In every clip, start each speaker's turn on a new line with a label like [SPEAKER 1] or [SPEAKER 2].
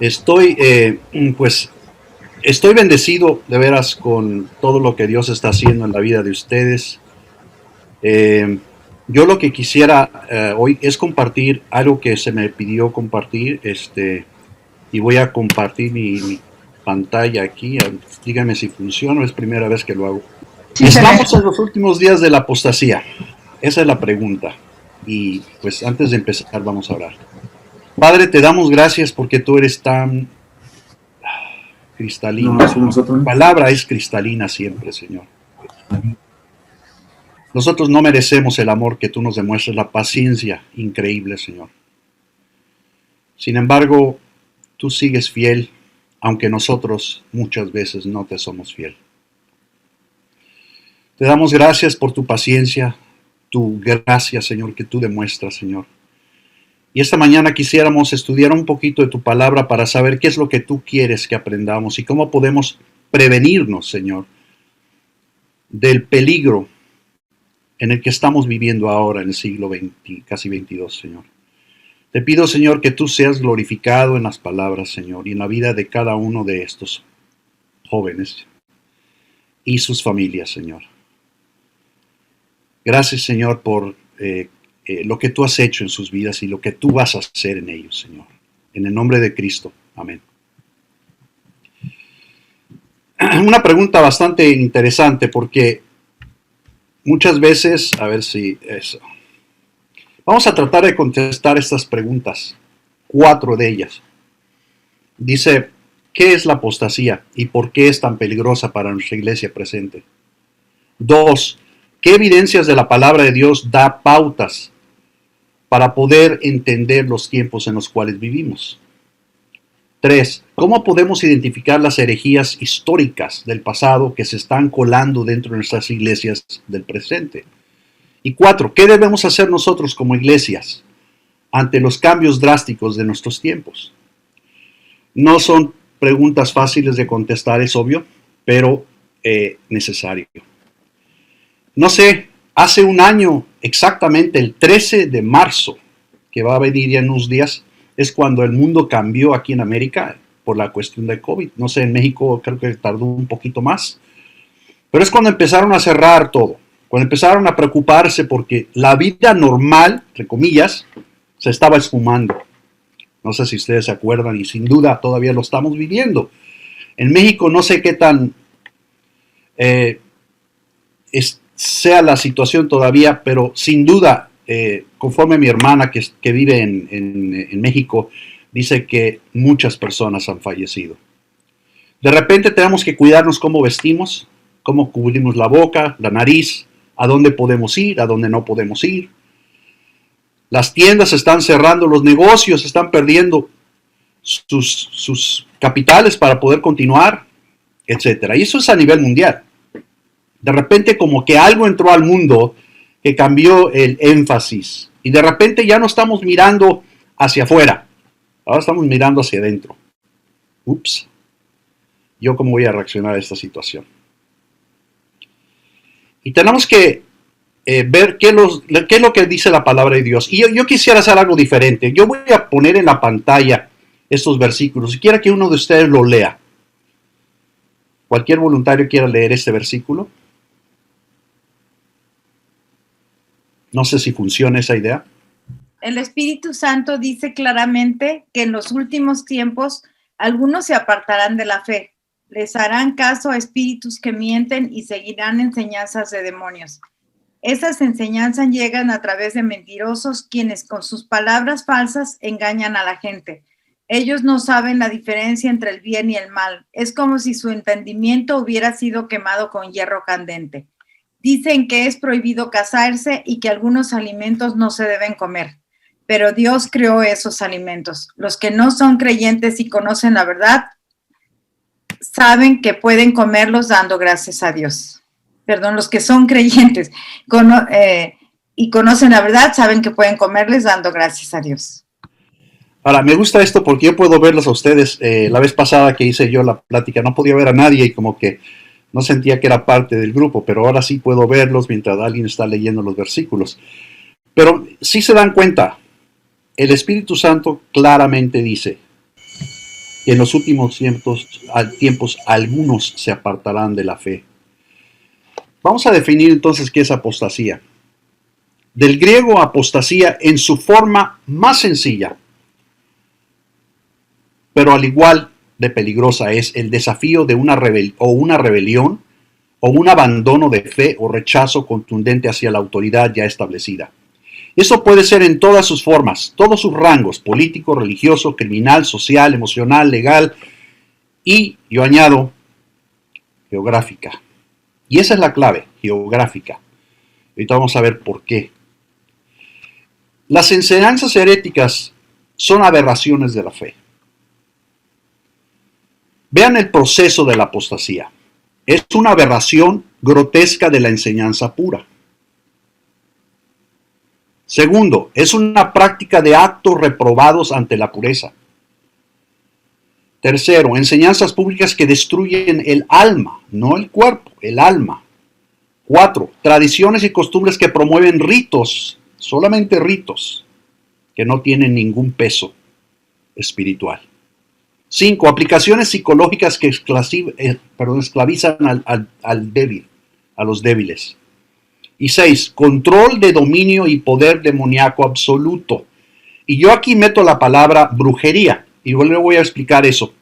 [SPEAKER 1] Estoy, pues, estoy bendecido de veras con todo lo que Dios está haciendo en la vida de ustedes. Eh, yo lo que quisiera hoy es compartir algo que se me pidió compartir, y voy a compartir mi pantalla aquí. Díganme si funciona, es primera vez que lo hago.
[SPEAKER 2] Sí, se ve.
[SPEAKER 1] Estamos en los últimos días de la apostasía. Esa es la pregunta. Y pues antes de empezar vamos a orar. Padre, te damos gracias porque tú eres tan cristalino.
[SPEAKER 2] No, nosotros
[SPEAKER 1] Tu palabra es cristalina siempre, Señor. Nosotros no merecemos el amor que tú nos demuestras, la paciencia increíble, Señor. Sin embargo, tú sigues fiel, aunque nosotros muchas veces no te somos fiel. Te damos gracias por tu paciencia, tu gracia, Señor, que tú demuestras, Señor. Y esta mañana quisiéramos estudiar un poquito de tu palabra para saber qué es lo que tú quieres que aprendamos y cómo podemos prevenirnos, Señor, del peligro en el que estamos viviendo ahora en el siglo XX, casi 22, Señor. Te pido, Señor, que tú seas glorificado en las palabras, Señor, y en la vida de cada uno de estos jóvenes y sus familias, Señor. Gracias, Señor, por lo que tú has hecho en sus vidas y lo que tú vas a hacer en ellos, Señor. En el nombre de Cristo. Amén. Una pregunta bastante interesante porque muchas veces, a ver si eso. Vamos a tratar de contestar estas preguntas, 4 de ellas. Dice, ¿qué es la apostasía y por qué es tan peligrosa para nuestra iglesia presente? 2. ¿Qué evidencias de la palabra de Dios da pautas para poder entender los tiempos en los cuales vivimos? 3. ¿Cómo podemos identificar las herejías históricas del pasado que se están colando dentro de nuestras iglesias del presente? Y 4. ¿Qué debemos hacer nosotros como iglesias ante los cambios drásticos de nuestros tiempos? No son preguntas fáciles de contestar, es obvio, pero necesario. No sé, hace un año, exactamente el 13 de marzo, que va a venir ya en unos días, es cuando el mundo cambió aquí en América por la cuestión del COVID. No sé, en México creo que tardó un poquito más. Pero es cuando empezaron a cerrar todo, cuando empezaron a preocuparse porque la vida normal, entre comillas, se estaba esfumando. No sé si ustedes se acuerdan y sin duda todavía lo estamos viviendo. En México no sé qué tan sea la situación todavía, pero sin duda, conforme mi hermana que vive en México, dice que muchas personas han fallecido. De repente tenemos que cuidarnos cómo vestimos, cómo cubrimos la boca, la nariz, a dónde podemos ir, a dónde no podemos ir. Las tiendas están cerrando, los negocios están perdiendo sus capitales para poder continuar, etcétera. Y eso es a nivel mundial. De repente como que algo entró al mundo que cambió el énfasis. Y de repente ya no estamos mirando hacia afuera. Ahora estamos mirando hacia adentro. Ups. ¿Yo cómo voy a reaccionar a esta situación? Y tenemos que ver qué es lo que dice la palabra de Dios. Y yo quisiera hacer algo diferente. Yo voy a poner en la pantalla estos versículos. Si quiera que uno de ustedes lo lea. ¿Cualquier voluntario quiera leer este versículo? No sé si funciona esa idea.
[SPEAKER 3] El Espíritu Santo dice claramente que en los últimos tiempos algunos se apartarán de la fe, les harán caso a espíritus que mienten y seguirán enseñanzas de demonios. Esas enseñanzas llegan a través de mentirosos quienes con sus palabras falsas engañan a la gente. Ellos no saben la diferencia entre el bien y el mal. Es como si su entendimiento hubiera sido quemado con hierro candente. Dicen que es prohibido casarse y que algunos alimentos no se deben comer. Pero Dios creó esos alimentos. Los que no son creyentes y conocen la verdad, saben que pueden comerlos dando gracias a Dios. Perdón, los que son creyentes y conocen la verdad, saben que pueden comerles dando gracias a Dios.
[SPEAKER 1] Ahora, me gusta esto porque yo puedo verlos a ustedes. La vez pasada que hice yo la plática no podía ver a nadie y como que no sentía que era parte del grupo, pero ahora sí puedo verlos mientras alguien está leyendo los versículos. Pero sí se dan cuenta, el Espíritu Santo claramente dice, que en los últimos tiempos algunos se apartarán de la fe. Vamos a definir entonces qué es apostasía. Del griego apostasía en su forma más sencilla, pero al igual de peligrosa, es el desafío de una rebelión o un abandono de fe o rechazo contundente hacia la autoridad ya establecida. Eso puede ser en todas sus formas, todos sus rangos: político, religioso, criminal, social, emocional, legal y, yo añado, geográfica. Y esa es la clave, geográfica. Ahorita vamos a ver por qué. Las enseñanzas heréticas son aberraciones de la fe. Vean el proceso de la apostasía. Es una aberración grotesca de la enseñanza pura. Segundo, es una práctica de actos reprobados ante la pureza. Tercero, enseñanzas públicas que destruyen el alma, no el cuerpo, el alma. Cuatro, tradiciones y costumbres que promueven ritos, solamente ritos, que no tienen ningún peso espiritual. 5. Aplicaciones psicológicas que esclavizan al débil, a los débiles. Y 6. Control de dominio y poder demoníaco absoluto. Y yo aquí meto la palabra brujería, y luego voy a explicar eso.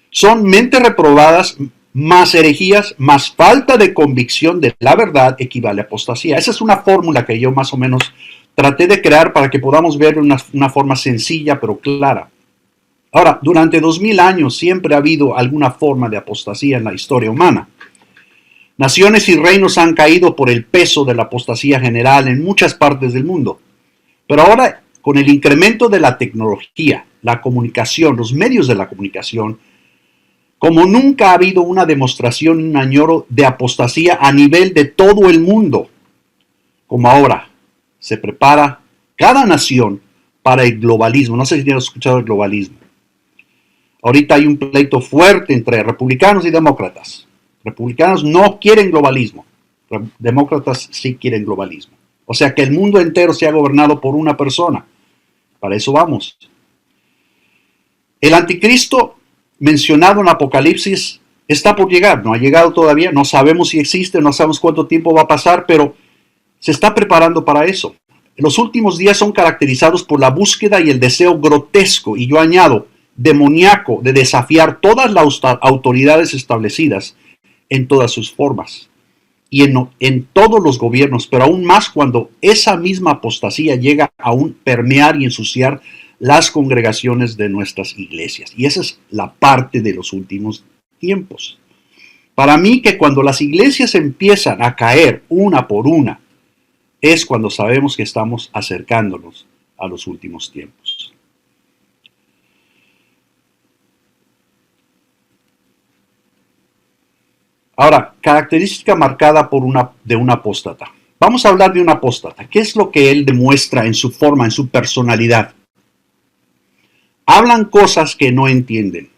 [SPEAKER 1] Son mentes reprobadas, más herejías, más falta de convicción de la verdad, equivale a apostasía. Esa es una fórmula que yo más o menos traté de crear para que podamos ver una forma sencilla pero clara. Ahora, durante 2000 años siempre ha habido alguna forma de apostasía en la historia humana. Naciones y reinos han caído por el peso de la apostasía general en muchas partes del mundo. Pero ahora, con el incremento de la tecnología, la comunicación, los medios de la comunicación, como nunca ha habido una demostración y un añoro de apostasía a nivel de todo el mundo, como ahora se prepara cada nación para el globalismo. No sé si han escuchado el globalismo. Ahorita hay un pleito fuerte entre republicanos y demócratas. Republicanos no quieren globalismo. Demócratas sí quieren globalismo. O sea, que el mundo entero sea gobernado por una persona. Para eso vamos. El anticristo mencionado en Apocalipsis está por llegar. No ha llegado todavía. No sabemos si existe, no sabemos cuánto tiempo va a pasar, pero se está preparando para eso. Los últimos días son caracterizados por la búsqueda y el deseo grotesco, y yo añado, demoníaco, de desafiar todas las autoridades establecidas en todas sus formas y en todos los gobiernos, pero aún más cuando esa misma apostasía llega a permear y ensuciar las congregaciones de nuestras iglesias. Y esa es la parte de los últimos tiempos. Para mí, que cuando las iglesias empiezan a caer una por una, es cuando sabemos que estamos acercándonos a los últimos tiempos. Ahora, característica marcada de un apóstata. Vamos a hablar de un apóstata. ¿Qué es lo que él demuestra en su forma, en su personalidad? Hablan cosas que no entienden.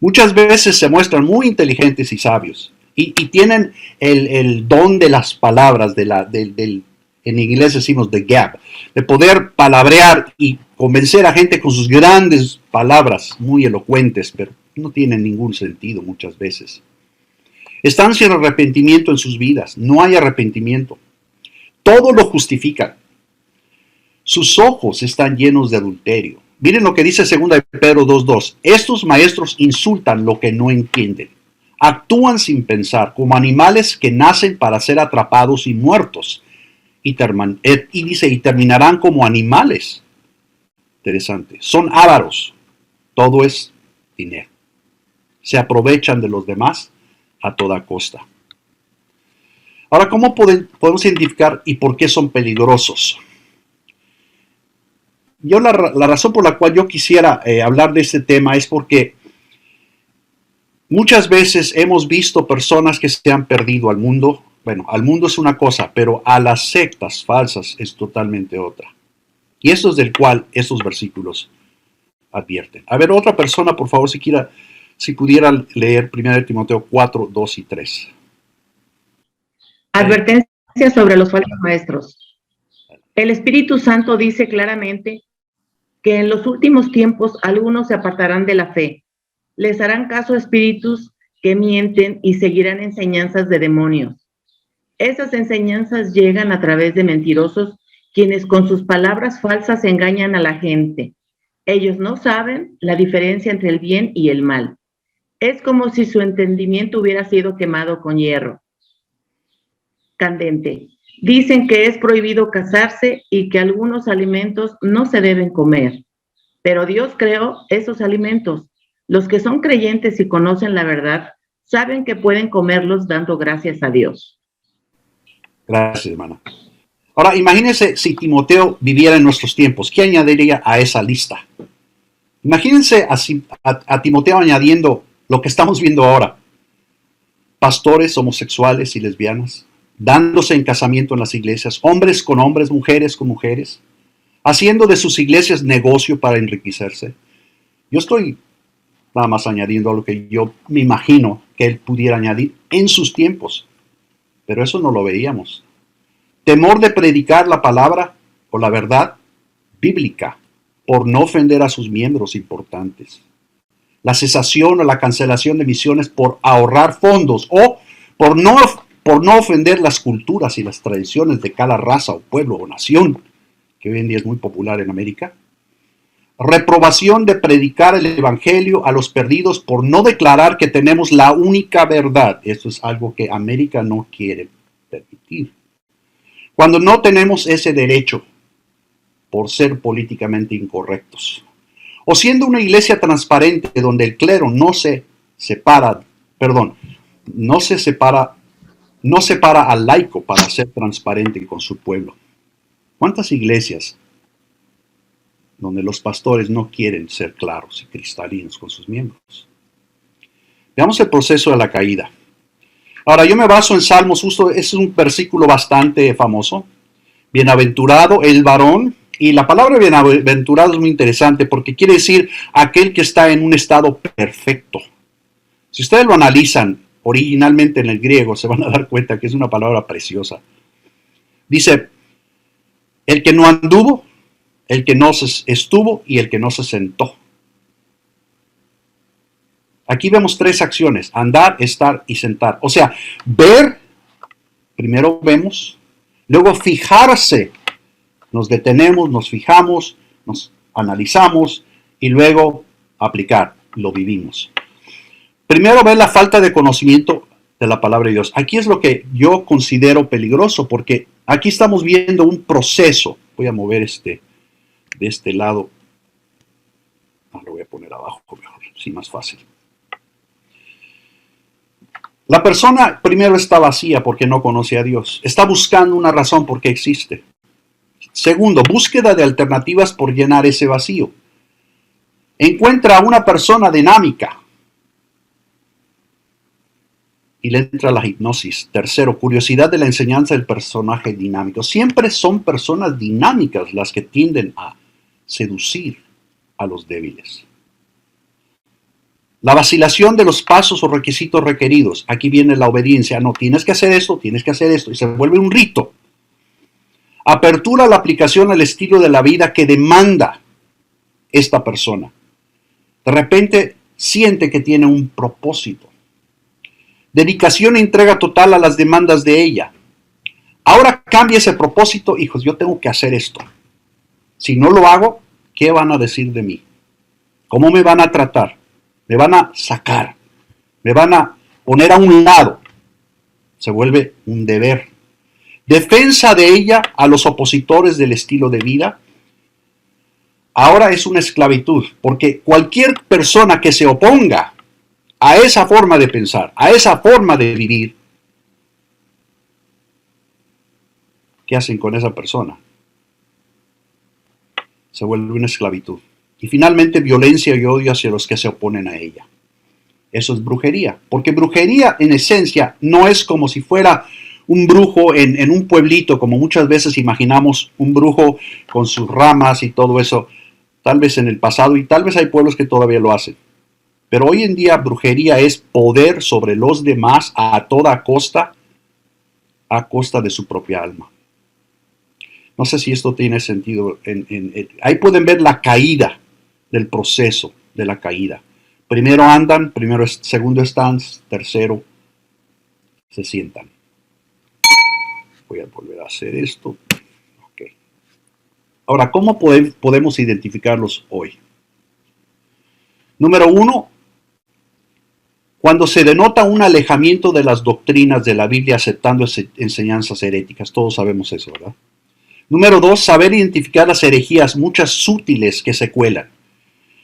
[SPEAKER 1] Muchas veces se muestran muy inteligentes y sabios y tienen el don de las palabras, en inglés decimos the gab, de poder palabrear y convencer a gente con sus grandes palabras muy elocuentes, pero no tienen ningún sentido muchas veces. Están sin arrepentimiento en sus vidas, no hay arrepentimiento. Todo lo justifican. Sus ojos están llenos de adulterio. Miren lo que dice 2 Pedro 2:2. Estos maestros insultan lo que no entienden. Actúan sin pensar, como animales que nacen para ser atrapados y muertos. Y terminarán como animales. Interesante. Son ávaros. Todo es dinero. Se aprovechan de los demás a toda costa. Ahora, ¿cómo podemos identificar y por qué son peligrosos? Yo la razón por la cual yo quisiera hablar de este tema es porque muchas veces hemos visto personas que se han perdido al mundo. Bueno, al mundo es una cosa, pero a las sectas falsas es totalmente otra. Y esto es del cual estos versículos advierten. A ver, otra persona, por favor, si pudiera leer 1 Timoteo 4, 2 y 3.
[SPEAKER 2] Advertencia sobre los falsos maestros. El Espíritu Santo dice claramente que en los últimos tiempos algunos se apartarán de la fe. Les harán caso a espíritus que mienten y seguirán enseñanzas de demonios. Esas enseñanzas llegan a través de mentirosos, quienes con sus palabras falsas engañan a la gente. Ellos no saben la diferencia entre el bien y el mal. Es como si su entendimiento hubiera sido quemado con hierro candente. Dicen que es prohibido casarse y que algunos alimentos no se deben comer. Pero Dios creó esos alimentos. Los que son creyentes y conocen la verdad saben que pueden comerlos dando gracias a Dios.
[SPEAKER 1] Gracias, hermana. Ahora, imagínense si Timoteo viviera en nuestros tiempos. ¿Qué añadiría a esa lista? Imagínense a Timoteo añadiendo lo que estamos viendo ahora. Pastores homosexuales y lesbianas, dándose en casamiento en las iglesias, hombres con hombres, mujeres con mujeres, haciendo de sus iglesias negocio para enriquecerse. Yo estoy nada más añadiendo a lo que yo me imagino que él pudiera añadir en sus tiempos, pero eso no lo veíamos. Temor de predicar la palabra o la verdad bíblica por no ofender a sus miembros importantes. La cesación o la cancelación de misiones por ahorrar fondos o por no ofender las culturas y las tradiciones de cada raza o pueblo o nación, que hoy en día es muy popular en América. Reprobación de predicar el evangelio a los perdidos por no declarar que tenemos la única verdad. Esto es algo que América no quiere permitir. Cuando no tenemos ese derecho por ser políticamente incorrectos. O siendo una iglesia transparente donde el clero no separa al laico para ser transparente con su pueblo. ¿Cuántas iglesias donde los pastores no quieren ser claros y cristalinos con sus miembros? Veamos el proceso de la caída. Ahora, yo me baso en Salmos, justo es un versículo bastante famoso. Bienaventurado el varón, y la palabra bienaventurado es muy interesante porque quiere decir aquel que está en un estado perfecto. Si ustedes lo analizan originalmente en el griego, se van a dar cuenta que es una palabra preciosa. Dice, el que no anduvo, el que no estuvo y el que no se sentó. Aquí vemos tres acciones: andar, estar y sentar. O sea, ver, primero vemos, luego fijarse, nos detenemos, nos fijamos, nos analizamos y luego aplicar, lo vivimos. Primero ver la falta de conocimiento de la palabra de Dios. Aquí es lo que yo considero peligroso porque aquí estamos viendo un proceso. Voy a mover de este lado. Lo voy a poner abajo mejor, sí, más fácil. La persona primero está vacía porque no conoce a Dios. Está buscando una razón por qué existe. Segundo, búsqueda de alternativas por llenar ese vacío. Encuentra a una persona dinámica y le entra la hipnosis. Tercero, curiosidad de la enseñanza del personaje dinámico. Siempre son personas dinámicas las que tienden a seducir a los débiles. La vacilación de los pasos o requisitos requeridos. Aquí viene la obediencia. No, tienes que hacer esto, y se vuelve un rito. Apertura a la aplicación al estilo de la vida que demanda esta persona. De repente siente que tiene un propósito. Dedicación e entrega total a las demandas de ella. Ahora cambia ese propósito, hijos, yo tengo que hacer esto. Si no lo hago, ¿qué van a decir de mí? ¿Cómo me van a tratar? Me van a sacar, me van a poner a un lado. Se vuelve un deber. Defensa de ella a los opositores del estilo de vida. Ahora es una esclavitud, porque cualquier persona que se oponga a esa forma de pensar, a esa forma de vivir, ¿qué hacen con esa persona? Se vuelve una esclavitud. Y finalmente, violencia y odio hacia los que se oponen a ella. Eso es brujería, porque brujería en esencia no es como si fuera un brujo en un pueblito, como muchas veces imaginamos un brujo con sus ramas y todo eso, tal vez en el pasado, y tal vez hay pueblos que todavía lo hacen. Pero hoy en día brujería es poder sobre los demás a toda costa, a costa de su propia alma. No sé si esto tiene sentido. Ahí pueden ver la caída del proceso de la caída. Primero andan, segundo están, tercero se sientan. Voy a volver a hacer esto. Okay. Ahora, ¿cómo podemos identificarlos hoy? Número uno, cuando se denota un alejamiento de las doctrinas de la Biblia aceptando enseñanzas heréticas. Todos sabemos eso, ¿verdad? Número dos, saber identificar las herejías, muchas sutiles que se cuelan.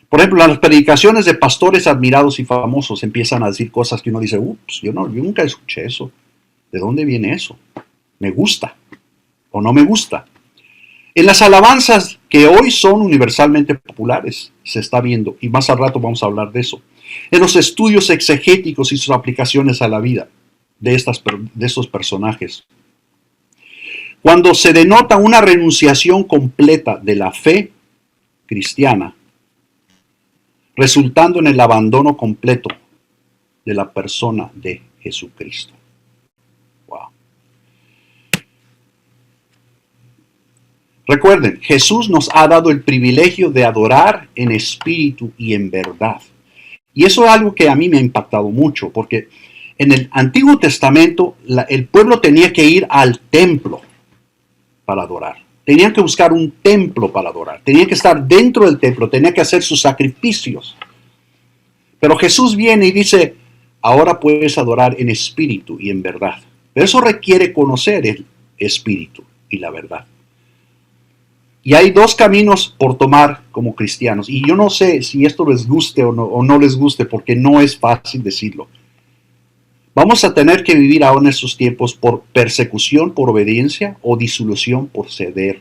[SPEAKER 1] Por ejemplo, las predicaciones de pastores admirados y famosos empiezan a decir cosas que uno dice, ups, yo nunca escuché eso. ¿De dónde viene eso? ¿Me gusta o no me gusta? En las alabanzas que hoy son universalmente populares, se está viendo, y más al rato vamos a hablar de eso. En los estudios exegéticos y sus aplicaciones a la vida de estos personajes. Cuando se denota una renunciación completa de la fe cristiana, resultando en el abandono completo de la persona de Jesucristo. Wow. Recuerden, Jesús nos ha dado el privilegio de adorar en espíritu y en verdad. Y eso es algo que a mí me ha impactado mucho, porque en el Antiguo Testamento el pueblo tenía que ir al templo para adorar. Tenían que buscar un templo para adorar. Tenían que estar dentro del templo. Tenían que hacer sus sacrificios. Pero Jesús viene y dice, ahora puedes adorar en espíritu y en verdad. Pero eso requiere conocer el espíritu y la verdad. Y hay dos caminos por tomar como cristianos. Y yo no sé si esto les guste o no les guste, porque no es fácil decirlo. Vamos a tener que vivir ahora en estos tiempos por persecución, por obediencia, o disolución por ceder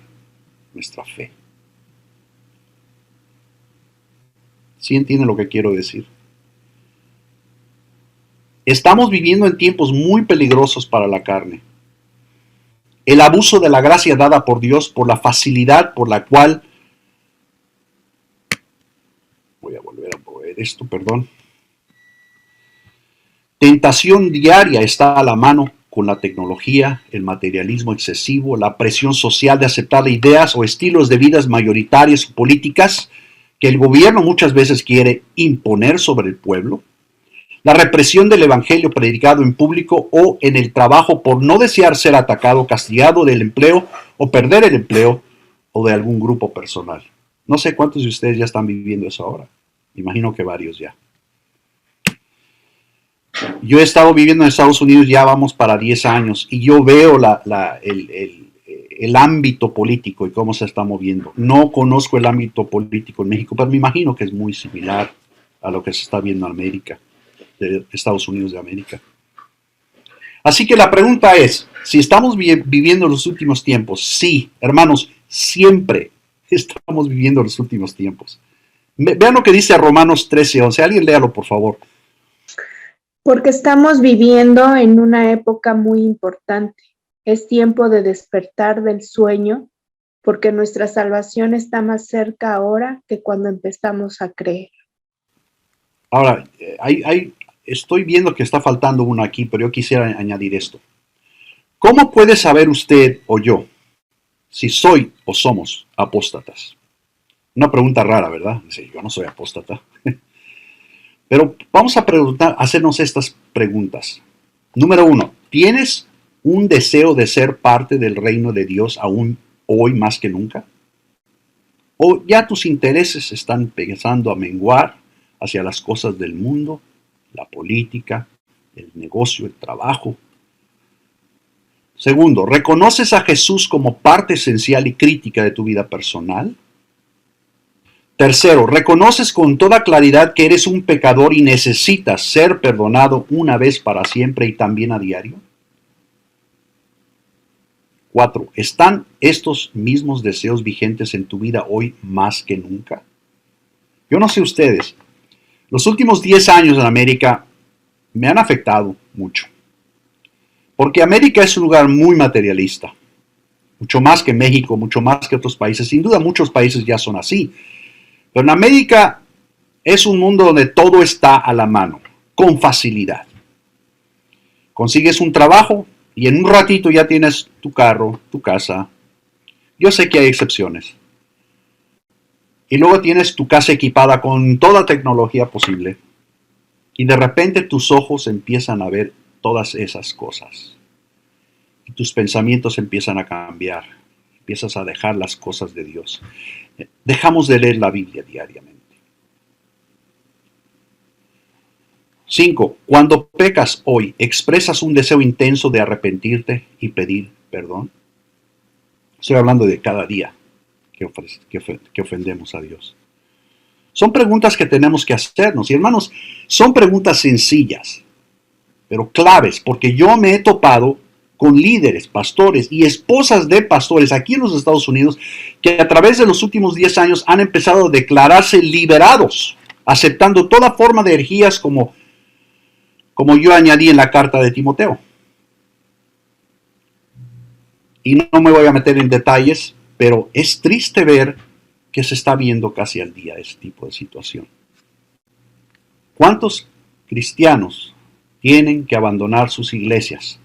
[SPEAKER 1] nuestra fe. ¿Sí entienden lo que quiero decir? Estamos viviendo en tiempos muy peligrosos para la carne. El abuso de la gracia dada por Dios, por la facilidad por la cual... Voy a volver a mover esto, perdón. Tentación diaria está a la mano con la tecnología, el materialismo excesivo, la presión social de aceptar ideas o estilos de vidas mayoritarias o políticas que el gobierno muchas veces quiere imponer sobre el pueblo, la represión del evangelio predicado en público o en el trabajo por no desear ser atacado, castigado del empleo o perder el empleo o de algún grupo personal. No sé cuántos de ustedes ya están viviendo eso ahora. Imagino que varios ya. Yo he estado viviendo en Estados Unidos, ya vamos para 10 años, y yo veo el ámbito político y cómo se está moviendo. No conozco el ámbito político en México, pero me imagino que es muy similar a lo que se está viendo en América, de Estados Unidos de América. Así que la pregunta es, si estamos viviendo los últimos tiempos, sí, hermanos, siempre estamos viviendo los últimos tiempos. Vean lo que dice Romanos 13:11. Alguien léalo, por favor.
[SPEAKER 4] Porque estamos viviendo en una época muy importante. Es tiempo de despertar del sueño, porque nuestra salvación está más cerca ahora que cuando empezamos a creer.
[SPEAKER 1] Ahora, estoy viendo que está faltando uno aquí, pero yo quisiera añadir esto. ¿Cómo puede saber usted o yo si soy o somos apóstatas? Una pregunta rara, ¿verdad? Dice, yo no soy apóstata. Pero vamos a hacernos estas preguntas. Número 1, ¿tienes un deseo de ser parte del reino de Dios aún hoy más que nunca? ¿O ya tus intereses están empezando a menguar hacia las cosas del mundo, la política, el negocio, el trabajo? Segundo, ¿reconoces a Jesús como parte esencial y crítica de tu vida personal? Tercero, ¿reconoces con toda claridad que eres un pecador y necesitas ser perdonado una vez para siempre y también a diario? 4. ¿Están estos mismos deseos vigentes en tu vida hoy más que nunca? Yo no sé ustedes, los últimos 10 años en América me han afectado mucho. Porque América es un lugar muy materialista, mucho más que México, mucho más que otros países. Sin duda muchos países ya son así. Pero en América es un mundo donde todo está a la mano, con facilidad. Consigues un trabajo y en un ratito ya tienes tu carro, tu casa, Yo sé que hay excepciones. Y luego tienes tu casa equipada con toda tecnología posible. Y de repente tus ojos empiezan a ver todas esas cosas. Y tus pensamientos empiezan a cambiar. Empiezas a dejar las cosas de Dios. Dejamos de leer la Biblia diariamente. 5. Cuando pecas hoy, ¿expresas un deseo intenso de arrepentirte y pedir perdón? Estoy hablando de cada día que ofendemos a Dios. Son preguntas que tenemos que hacernos. Y hermanos, son preguntas sencillas, pero claves, porque yo me he topado con líderes, pastores y esposas de pastores aquí en los Estados Unidos que a través de los últimos 10 años han empezado a declararse liberados, aceptando toda forma de herejías como yo añadí en la carta de Timoteo. Y no me voy a meter en detalles, pero es triste ver que se está viendo casi al día ese tipo de situación. ¿Cuántos cristianos tienen que abandonar sus iglesias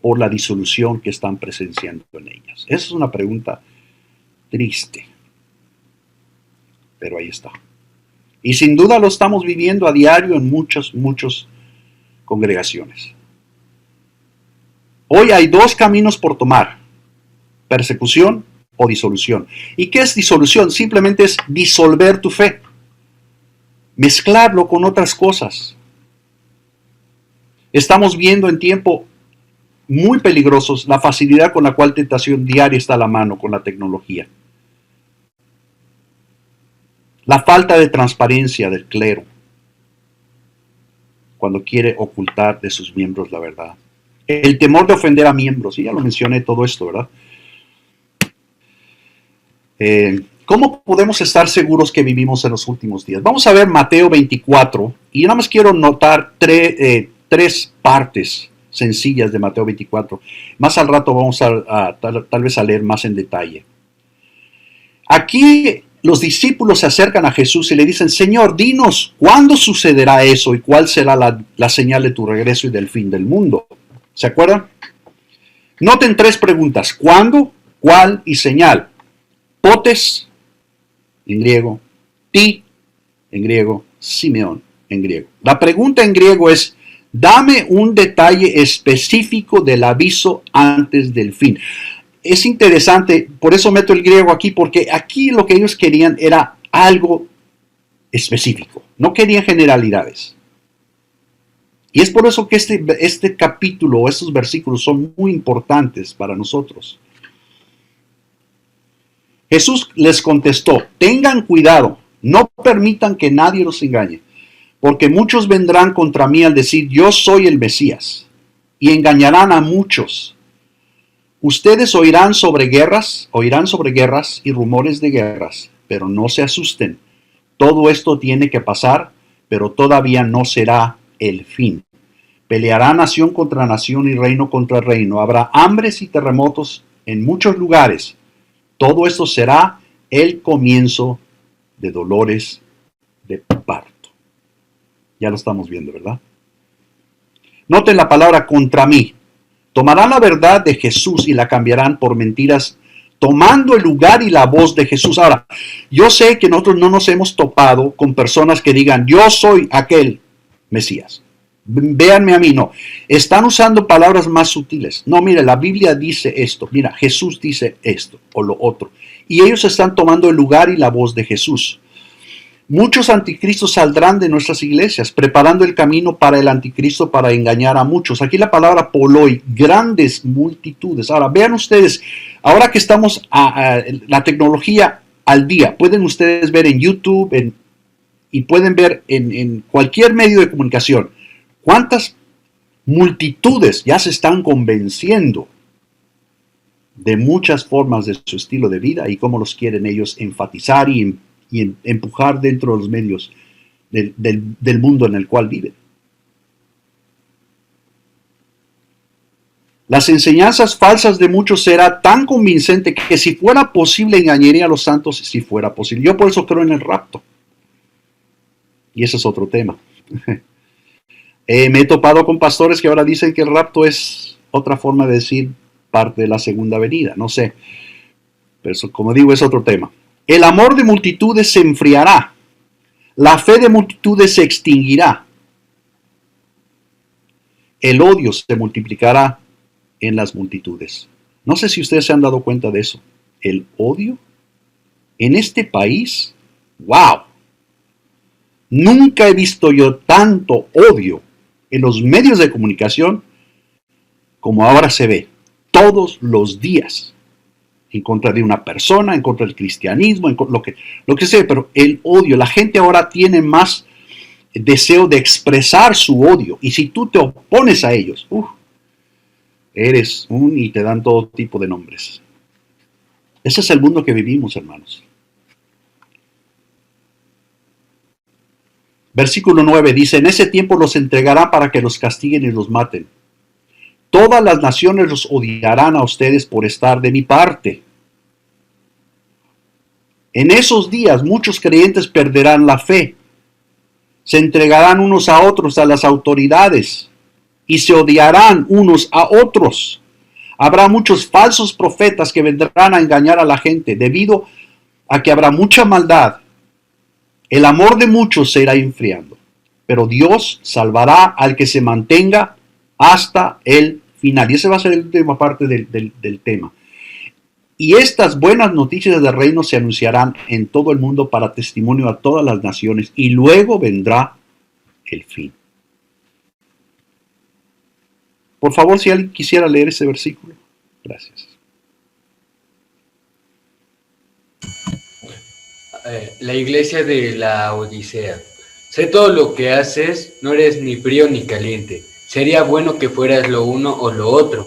[SPEAKER 1] por la disolución que están presenciando en ellas? Esa es una pregunta triste, pero ahí está. Y sin duda lo estamos viviendo a diario en muchas congregaciones. Hoy hay dos caminos por tomar: persecución o disolución. ¿Y qué es disolución? Simplemente es disolver tu fe, mezclarlo con otras cosas. Estamos viendo en tiempo muy peligrosos la facilidad con la cual tentación diaria está a la mano con la tecnología. La falta de transparencia del clero cuando quiere ocultar de sus miembros la verdad. El temor de ofender a miembros, y ya lo mencioné todo esto, ¿verdad? ¿Cómo podemos estar seguros que vivimos en los últimos días? Vamos a ver Mateo 24, y nada más quiero notar tres partes sencillas de Mateo 24. Más al rato vamos tal vez a leer más en detalle. Aquí los discípulos se acercan a Jesús y le dicen: Señor, dinos, ¿cuándo sucederá eso y cuál será la señal de tu regreso y del fin del mundo? ¿Se acuerdan? Noten tres preguntas: ¿cuándo, cuál y señal? Potes, en griego; ti, en griego; Simeón, en griego. La pregunta en griego es: dame un detalle específico del aviso antes del fin. Es interesante, por eso meto el griego aquí, porque aquí lo que ellos querían era algo específico, no querían generalidades. Y es por eso que este capítulo o estos versículos son muy importantes para nosotros. Jesús les contestó: tengan cuidado, no permitan que nadie los engañe, porque muchos vendrán contra mí al decir: yo soy el Mesías, y engañarán a muchos. Ustedes oirán sobre guerras y rumores de guerras, pero no se asusten. Todo esto tiene que pasar, pero todavía no será el fin. Peleará nación contra nación y reino contra reino. Habrá hambres y terremotos en muchos lugares. Todo esto será el comienzo de dolores de parto. Ya lo estamos viendo, ¿verdad? Noten la palabra contra mí. Tomarán la verdad de Jesús y la cambiarán por mentiras, tomando el lugar y la voz de Jesús. Ahora, yo sé que nosotros no nos hemos topado con personas que digan: yo soy aquel Mesías. Véanme a mí. No, están usando palabras más sutiles. No, mire, la Biblia dice esto. Mira, Jesús dice esto o lo otro. Y ellos están tomando el lugar y la voz de Jesús. Muchos anticristos saldrán de nuestras iglesias, preparando el camino para el anticristo para engañar a muchos. Aquí la palabra poloi, grandes multitudes. Ahora, vean ustedes, ahora que estamos la tecnología al día, pueden ustedes ver en YouTube y pueden ver en cualquier medio de comunicación cuántas multitudes ya se están convenciendo de muchas formas de su estilo de vida y cómo los quieren ellos enfatizar y empujar dentro de los medios del mundo en el cual viven. Las enseñanzas falsas de muchos será tan convincente que si fuera posible engañaría a los santos si fuera posible. Yo por eso creo en el rapto. Y ese es otro tema. Me he topado con pastores que ahora dicen que el rapto es otra forma de decir parte de la segunda venida. No sé. Pero eso, como digo, es otro tema. El amor de multitudes se enfriará. La fe de multitudes se extinguirá. El odio se multiplicará en las multitudes. No sé si ustedes se han dado cuenta de eso. El odio en este país, wow. Nunca he visto yo tanto odio en los medios de comunicación como ahora se ve todos los días en contra de una persona, en contra del cristianismo, en lo que sea, pero el odio, la gente ahora tiene más deseo de expresar su odio, y si tú te opones a ellos, eres y te dan todo tipo de nombres. Ese es el mundo que vivimos, hermanos. Versículo 9 dice, en ese tiempo los entregarán para que los castiguen y los maten. Todas las naciones los odiarán a ustedes por estar de mi parte. En esos días muchos creyentes perderán la fe. Se entregarán unos a otros a las autoridades y se odiarán unos a otros. Habrá muchos falsos profetas que vendrán a engañar a la gente debido a que habrá mucha maldad. El amor de muchos se irá enfriando, pero Dios salvará al que se mantenga hasta el final. Y esa va a ser la última parte del tema. Y estas buenas noticias del reino se anunciarán en todo el mundo para testimonio a todas las naciones, y luego vendrá el fin. Por favor, si alguien quisiera leer ese versículo. Gracias.
[SPEAKER 5] La iglesia de la Odisea. Sé todo lo que haces, no eres ni frío ni caliente. Sería bueno que fueras lo uno o lo otro.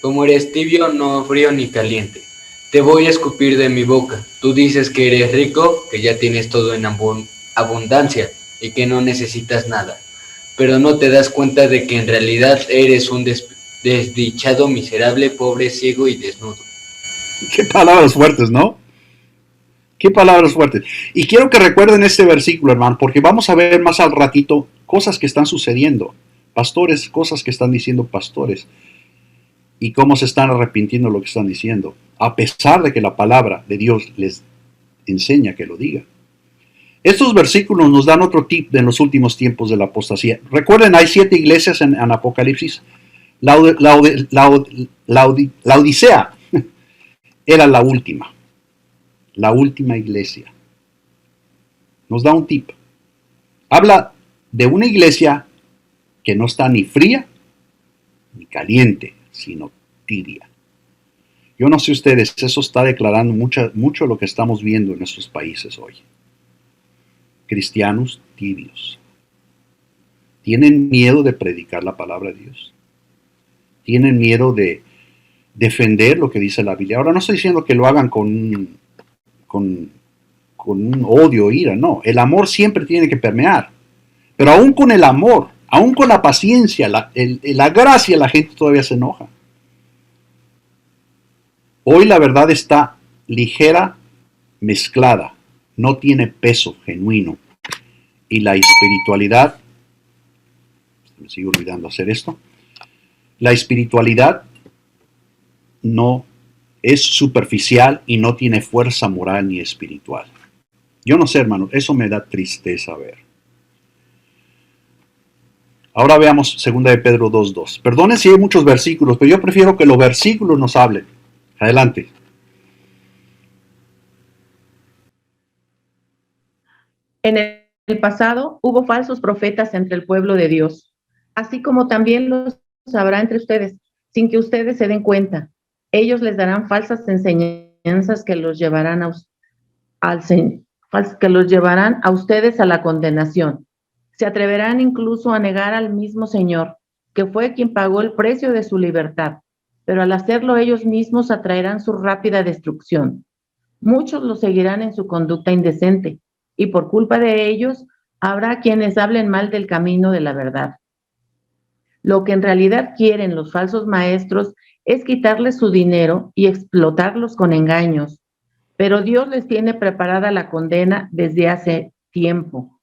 [SPEAKER 5] Como eres tibio, no frío ni caliente. Te voy a escupir de mi boca. Tú dices que eres rico, que ya tienes todo en abundancia y que no necesitas nada. Pero no te das cuenta de que en realidad eres un desdichado, miserable, pobre, ciego y desnudo.
[SPEAKER 1] Qué palabras fuertes, ¿no? Qué palabras fuertes. Y quiero que recuerden este versículo, hermano, porque vamos a ver más al ratito cosas que están sucediendo. Pastores, cosas que están diciendo pastores. Y cómo se están arrepintiendo de lo que están diciendo, a pesar de que la palabra de Dios les enseña que lo diga. Estos versículos nos dan otro tip en los últimos tiempos de la apostasía. Recuerden, hay 7 iglesias en Apocalipsis. La Odisea era la última iglesia. Nos da un tip. Habla de una iglesia que no está ni fría ni caliente, sino tibia. Yo no sé ustedes, eso está declarando mucho lo que estamos viendo en nuestros países hoy. Cristianos tibios. ¿Tienen miedo de predicar la palabra de Dios? ¿Tienen miedo de defender lo que dice la Biblia? Ahora no estoy diciendo que lo hagan con un odio o ira, no. El amor siempre tiene que permear. Pero aún con el amor, aún con la paciencia, la gracia, la gente todavía se enoja. Hoy la verdad está ligera, mezclada, no tiene peso genuino. Y la espiritualidad, me sigo olvidando hacer esto, la espiritualidad no es superficial y no tiene fuerza moral ni espiritual. Yo no sé, hermano, eso me da tristeza ver. Ahora veamos 2 de Pedro 2:2. Perdonen si hay muchos versículos, pero yo prefiero que los versículos nos hablen. Adelante.
[SPEAKER 2] En el pasado hubo falsos profetas entre el pueblo de Dios, así como también los habrá entre ustedes, sin que ustedes se den cuenta. Ellos les darán falsas enseñanzas que los llevarán a ustedes a la condenación. Se atreverán incluso a negar al mismo Señor, que fue quien pagó el precio de su libertad, pero al hacerlo ellos mismos atraerán su rápida destrucción. Muchos los seguirán en su conducta indecente, y por culpa de ellos habrá quienes hablen mal del camino de la verdad. Lo que en realidad quieren los falsos maestros es quitarles su dinero y explotarlos con engaños, pero Dios les tiene preparada la condena desde hace tiempo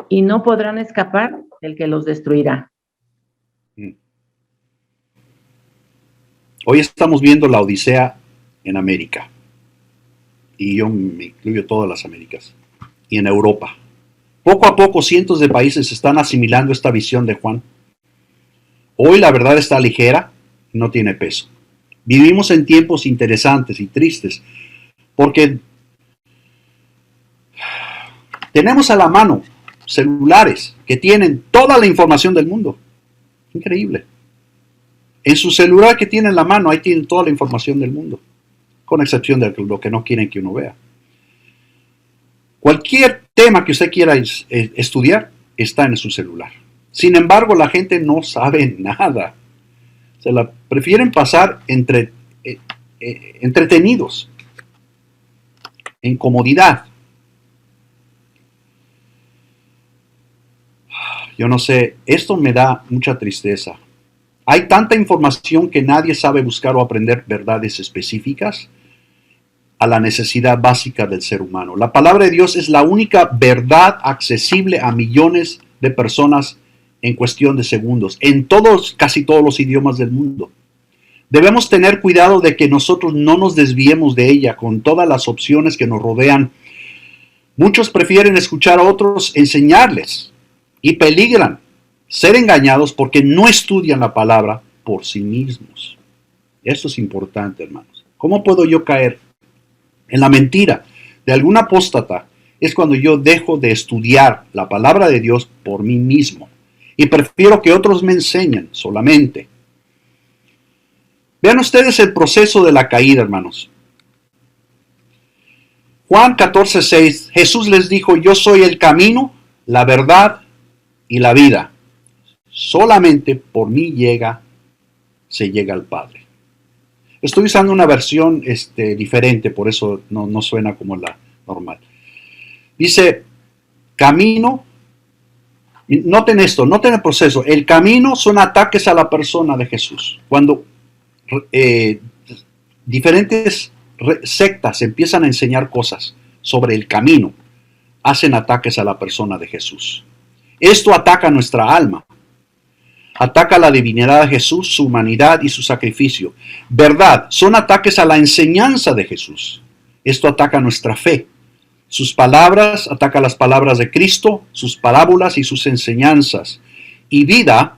[SPEAKER 2] y no podrán escapar del que los destruirá.
[SPEAKER 1] Hoy estamos viendo la Odisea en América. y yo me incluyo todas las Américas, y en Europa. Poco a poco cientos de países están asimilando esta visión de Juan. Hoy la verdad está ligera, no tiene peso. Vivimos en tiempos interesantes y tristes porque tenemos a la mano celulares que tienen toda la información del mundo. Increíble. En su celular que tienen en la mano, ahí tienen toda la información del mundo, con excepción de lo que no quieren que uno vea. Cualquier tema que usted quiera estudiar está en su celular. Sin embargo, la gente no sabe nada. Se la prefieren pasar entretenidos, en comodidad. Yo no sé, esto me da mucha tristeza. Hay tanta información que nadie sabe buscar o aprender verdades específicas a la necesidad básica del ser humano. La palabra de Dios es la única verdad accesible a millones de personas en cuestión de segundos, en casi todos los idiomas del mundo. Debemos tener cuidado de que nosotros no nos desviemos de ella con todas las opciones que nos rodean. Muchos prefieren escuchar a otros enseñarles y peligran ser engañados porque no estudian la palabra por sí mismos. Esto es importante, hermanos. ¿Cómo puedo yo caer en la mentira de algún apóstata? Es cuando yo dejo de estudiar la palabra de Dios por mí mismo y prefiero que otros me enseñen solamente. Vean ustedes el proceso de la caída, hermanos. Juan 14:6, Jesús les dijo, yo soy el camino, la verdad y la vida. Solamente por mí se llega al Padre. Estoy usando una versión diferente, por eso no suena como la normal. Dice, camino, noten esto, noten el proceso. El camino son ataques a la persona de Jesús. Cuando diferentes sectas empiezan a enseñar cosas sobre el camino, hacen ataques a la persona de Jesús. Esto ataca nuestra alma. Ataca la divinidad de Jesús, su humanidad y su sacrificio. Verdad, son ataques a la enseñanza de Jesús. Esto ataca nuestra fe. Sus palabras, ataca las palabras de Cristo, sus parábolas y sus enseñanzas. Y vida,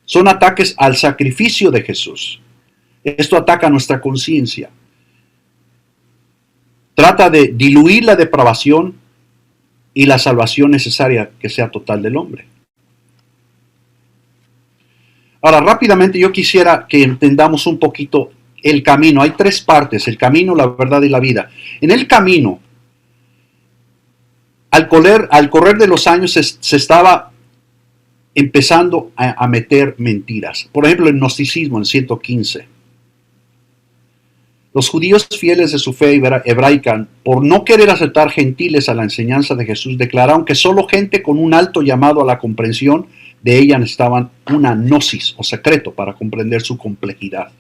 [SPEAKER 1] son ataques al sacrificio de Jesús. Esto ataca nuestra conciencia. Trata de diluir la depravación y la salvación necesaria que sea total del hombre. Ahora, rápidamente yo quisiera que entendamos un poquito el camino. Hay tres partes, el camino, la verdad y la vida. En el camino, al correr de los años se estaba empezando a meter mentiras. Por ejemplo, el gnosticismo en 115. Los judíos fieles de su fe hebraica, por no querer aceptar gentiles a la enseñanza de Jesús, declararon que solo gente con un alto llamado a la comprensión de ella necesitaban una gnosis o secreto para comprender su complejidad.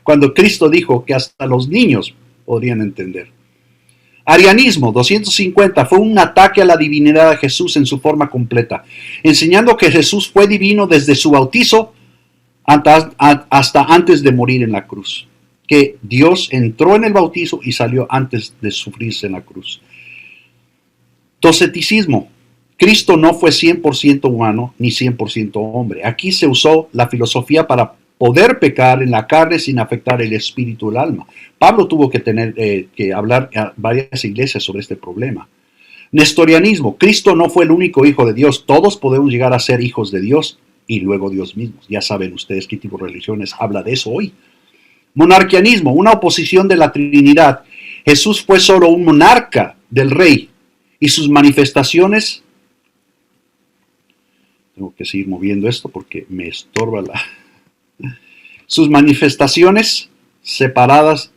[SPEAKER 1] Cuando Cristo dijo que hasta los niños podrían entender. Arianismo 250 fue un ataque a la divinidad de Jesús en su forma completa, enseñando que Jesús fue divino desde su bautizo hasta antes de morir en la cruz. Que Dios entró en el bautizo y salió antes de sufrirse en la cruz. Doceticismo. Cristo no fue 100% humano ni 100% hombre. Aquí se usó la filosofía para poder pecar en la carne sin afectar el espíritu o el alma. Pablo tuvo que tener que hablar a varias iglesias sobre este problema. Nestorianismo. Cristo no fue el único hijo de Dios. Todos podemos llegar a ser hijos de Dios y luego Dios mismo. Ya saben ustedes qué tipo de religiones habla de eso hoy. Monarquianismo, una oposición de la Trinidad. Jesús fue solo un monarca del rey y sus manifestaciones. Tengo que seguir moviendo esto porque me estorba sus manifestaciones separadas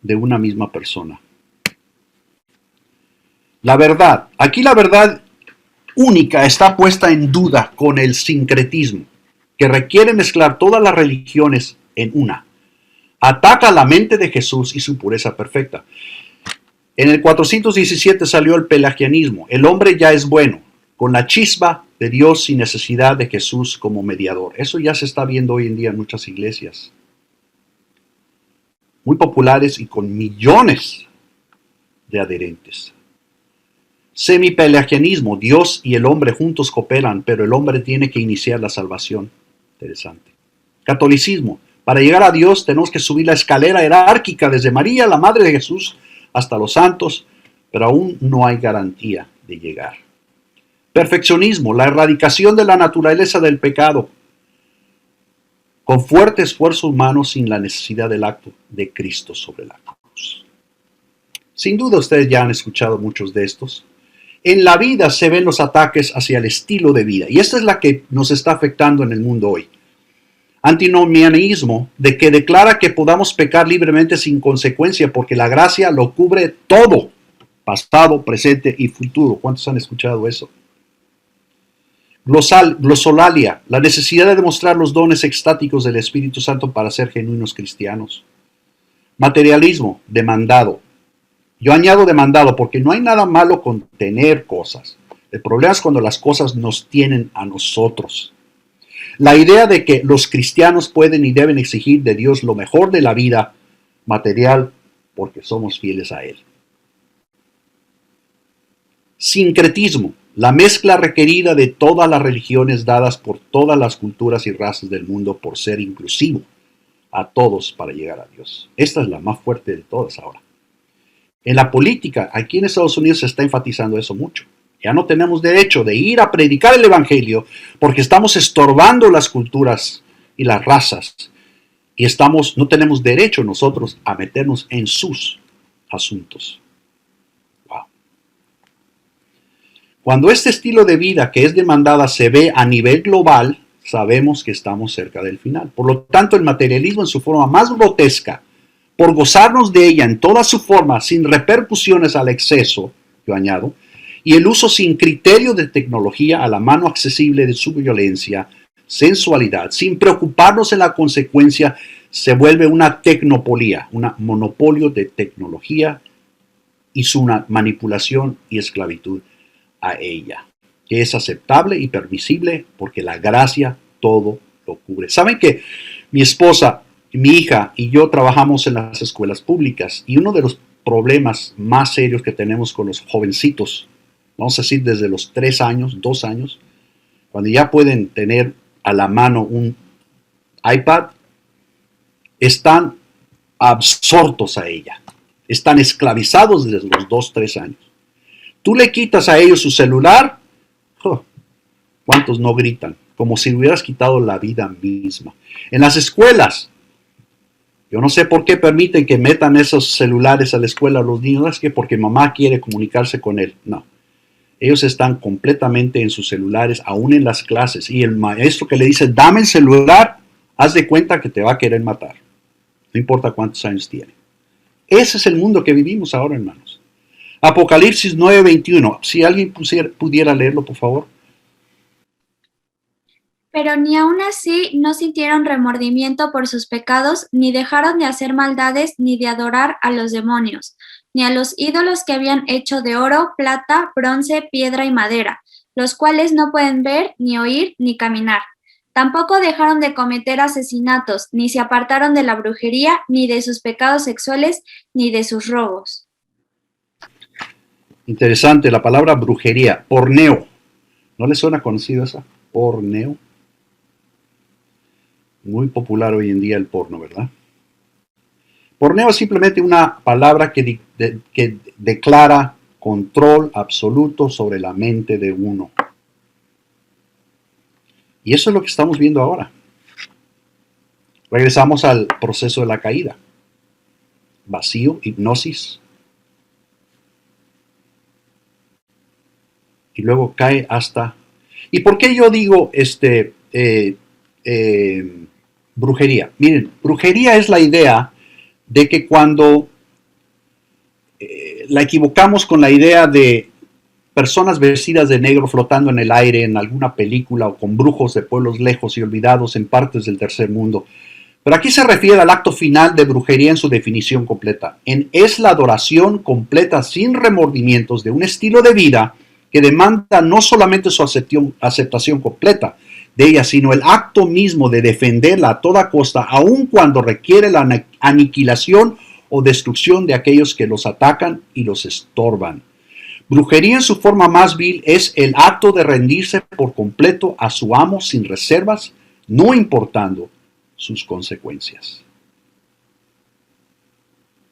[SPEAKER 1] de una misma persona. La verdad. Aquí la verdad única está puesta en duda con el sincretismo, que requiere mezclar todas las religiones en una. Ataca la mente de Jesús y su pureza perfecta. En el 417 salió el pelagianismo. El hombre ya es bueno, con la chispa de Dios sin necesidad de Jesús como mediador. Eso ya se está viendo hoy en día en muchas iglesias. Muy populares y con millones de adherentes. Semipelagianismo, Dios y el hombre juntos cooperan, pero el hombre tiene que iniciar la salvación. Interesante. Catolicismo, para llegar a Dios tenemos que subir la escalera jerárquica desde María, la Madre de Jesús, hasta los santos, pero aún no hay garantía de llegar. Perfeccionismo, la erradicación de la naturaleza del pecado, con fuerte esfuerzo humano sin la necesidad del acto de Cristo sobre la cruz. Sin duda ustedes ya han escuchado muchos de estos. En la vida se ven los ataques hacia el estilo de vida, y esta es la que nos está afectando en el mundo hoy. Antinomianismo, de que declara que podamos pecar libremente sin consecuencia, porque la gracia lo cubre todo, pasado, presente y futuro. ¿Cuántos han escuchado eso? Glosolalia, la necesidad de demostrar los dones extáticos del Espíritu Santo para ser genuinos cristianos. Materialismo, demandado. Yo añado demandado porque no hay nada malo con tener cosas. El problema es cuando las cosas nos tienen a nosotros. La idea de que los cristianos pueden y deben exigir de Dios lo mejor de la vida material porque somos fieles a Él. Sincretismo, la mezcla requerida de todas las religiones dadas por todas las culturas y razas del mundo por ser inclusivo a todos para llegar a Dios. Esta es la más fuerte de todas ahora. En la política, aquí en Estados Unidos se está enfatizando eso mucho. Ya no tenemos derecho de ir a predicar el evangelio porque estamos estorbando las culturas y las razas y no tenemos derecho nosotros a meternos en sus asuntos. Wow. Cuando este estilo de vida que es demandada se ve a nivel global, sabemos que estamos cerca del final. Por lo tanto, el materialismo en su forma más grotesca, por gozarnos de ella en toda su forma, sin repercusiones al exceso, yo añado, y el uso sin criterio de tecnología a la mano accesible de su violencia, sensualidad, sin preocuparnos en la consecuencia, se vuelve una tecnopolía, un monopolio de tecnología y su manipulación y esclavitud a ella, que es aceptable y permisible porque la gracia todo lo cubre. ¿Saben que mi esposa, mi hija y yo trabajamos en las escuelas públicas y uno de los problemas más serios que tenemos con los jovencitos, vamos a decir desde los 3 años, 2 años, cuando ya pueden tener a la mano un iPad, están absortos a ella, están esclavizados desde los 2, 3 años. Tú le quitas a ellos su celular, ¿cuántos no gritan? Como si le hubieras quitado la vida misma. En las escuelas, yo no sé por qué permiten que metan esos celulares a la escuela a los niños, no es que porque mamá quiere comunicarse con él, no. Ellos están completamente en sus celulares, aún en las clases, y el maestro que le dice, dame el celular, haz de cuenta que te va a querer matar, no importa cuántos años tiene. Ese es el mundo que vivimos ahora, hermanos. Apocalipsis 9:21, si alguien pudiera leerlo, por favor.
[SPEAKER 6] Pero ni aun así no sintieron remordimiento por sus pecados, ni dejaron de hacer maldades, ni de adorar a los demonios, ni a los ídolos que habían hecho de oro, plata, bronce, piedra y madera, los cuales no pueden ver, ni oír, ni caminar. Tampoco dejaron de cometer asesinatos, ni se apartaron de la brujería, ni de sus pecados sexuales, ni de sus robos.
[SPEAKER 1] Interesante, la palabra brujería, porneo. ¿No les suena conocido esa? Porneo. Muy popular hoy en día el porno, ¿verdad? Porneo es simplemente una palabra que declara control absoluto sobre la mente de uno. Y eso es lo que estamos viendo ahora. Regresamos al proceso de la caída. Vacío, hipnosis. Y luego cae hasta... ¿Y por qué yo digo brujería? Miren, brujería es la idea de que cuando la equivocamos con la idea de personas vestidas de negro flotando en el aire en alguna película o con brujos de pueblos lejos y olvidados en partes del tercer mundo. Pero aquí se refiere al acto final de brujería en su definición completa. Es la adoración completa sin remordimientos de un estilo de vida que demanda no solamente su aceptación completa de ella, sino el acto mismo de defenderla a toda costa, aun cuando requiere la aniquilación o destrucción de aquellos que los atacan y los estorban. Brujería en su forma más vil es el acto de rendirse por completo a su amo sin reservas, no importando sus consecuencias.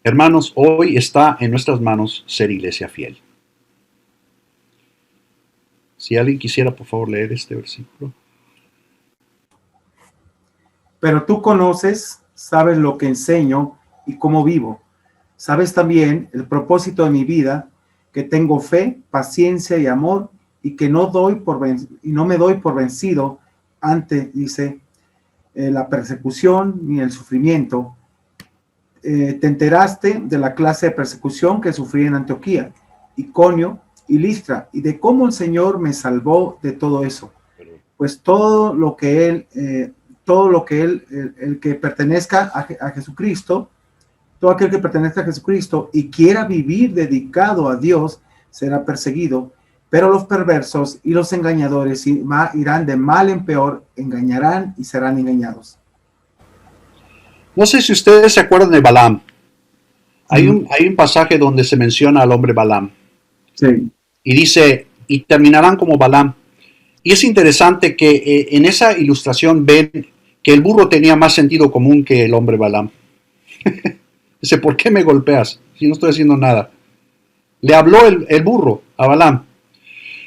[SPEAKER 1] Hermanos, hoy está en nuestras manos ser iglesia fiel. Si alguien quisiera, por favor, leer este versículo.
[SPEAKER 7] Pero tú conoces, sabes lo que enseño y cómo vivo. Sabes también el propósito de mi vida, que tengo fe, paciencia y amor, y que no me doy por vencido ante, dice, la persecución ni el sufrimiento. Te enteraste de la clase de persecución que sufrí en Antioquía, Iconio y Listra, y de cómo el Señor me salvó de todo eso. Pues todo lo que el que pertenezca a Jesucristo, todo aquel que pertenezca a Jesucristo y quiera vivir dedicado a Dios será perseguido, pero los perversos y los engañadores irán de mal en peor, engañarán y serán engañados.
[SPEAKER 1] No sé si ustedes se acuerdan de Balaam. Hay un pasaje donde se menciona al hombre Balaam.
[SPEAKER 7] Sí.
[SPEAKER 1] Y dice, y terminarán como Balaam. Y es interesante que en esa ilustración ven que el burro tenía más sentido común que el hombre Balaam. Dice, ¿por qué me golpeas si no estoy haciendo nada? Le habló el burro a Balaam.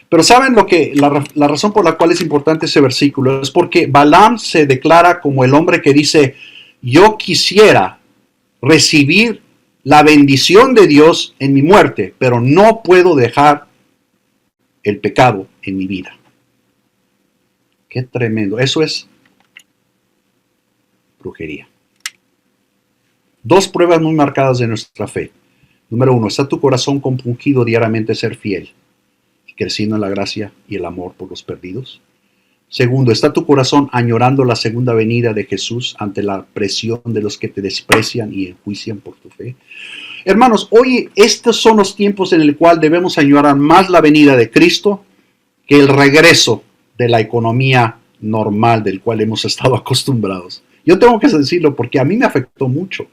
[SPEAKER 1] Pero ¿saben la razón por la cual es importante ese versículo? Es porque Balaam se declara como el hombre que dice, yo quisiera recibir la bendición de Dios en mi muerte, pero no puedo dejar el pecado en mi vida. Qué tremendo. Eso es brujería. Dos pruebas muy marcadas de nuestra fe. Número 1, ¿está tu corazón compungido diariamente a ser fiel y creciendo en la gracia y el amor por los perdidos? Segundo, ¿está tu corazón añorando la segunda venida de Jesús ante la presión de los que te desprecian y enjuician por tu fe? Hermanos, hoy estos son los tiempos en el cual debemos añorar más la venida de Cristo que el regreso de la economía normal del cual hemos estado acostumbrados. Yo tengo que decirlo porque a mí me afectó mucho.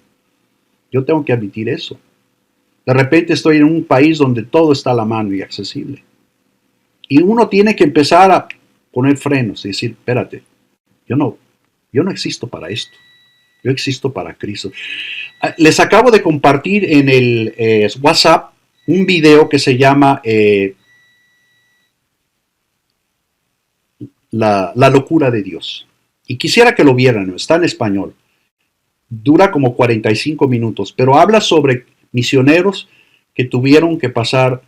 [SPEAKER 1] Yo tengo que admitir eso. De repente estoy en un país donde todo está a la mano y accesible. Y uno tiene que empezar a poner frenos y decir, espérate, yo no existo para esto. Yo existo para Cristo. Les acabo de compartir en el WhatsApp un video que se llama la locura de Dios. Y quisiera que lo vieran, está en español. Dura como 45 minutos, pero habla sobre misioneros que tuvieron que pasar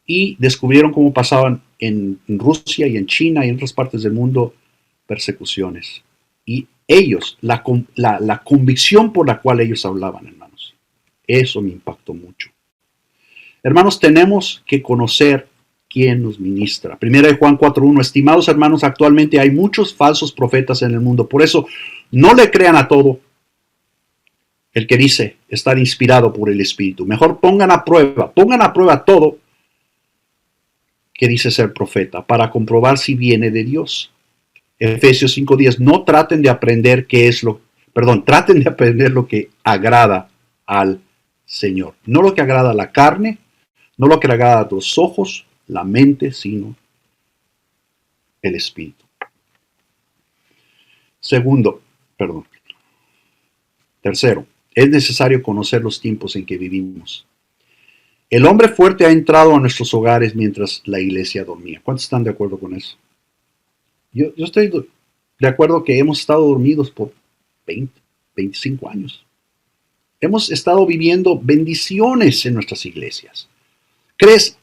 [SPEAKER 1] y descubrieron cómo pasaban en Rusia y en China y en otras partes del mundo persecuciones. Y ellos, la convicción por la cual ellos hablaban, hermanos, eso me impactó mucho. Hermanos, tenemos que conocer quién nos ministra. Primera de Juan 4:1, estimados hermanos, actualmente hay muchos falsos profetas en el mundo. Por eso, no le crean a todo el que dice estar inspirado por el Espíritu. Mejor pongan a prueba todo que dice ser profeta para comprobar si viene de Dios. Efesios 5:10, no traten de aprender traten de aprender lo que agrada al Señor. No lo que agrada a la carne, no lo que agrada a los ojos, la mente, sino el Espíritu. Tercero, es necesario conocer los tiempos en que vivimos. El hombre fuerte ha entrado a nuestros hogares mientras la iglesia dormía. ¿Cuántos están de acuerdo con eso? Yo estoy de acuerdo que hemos estado dormidos por 20, 25 años. Hemos estado viviendo bendiciones en nuestras iglesias.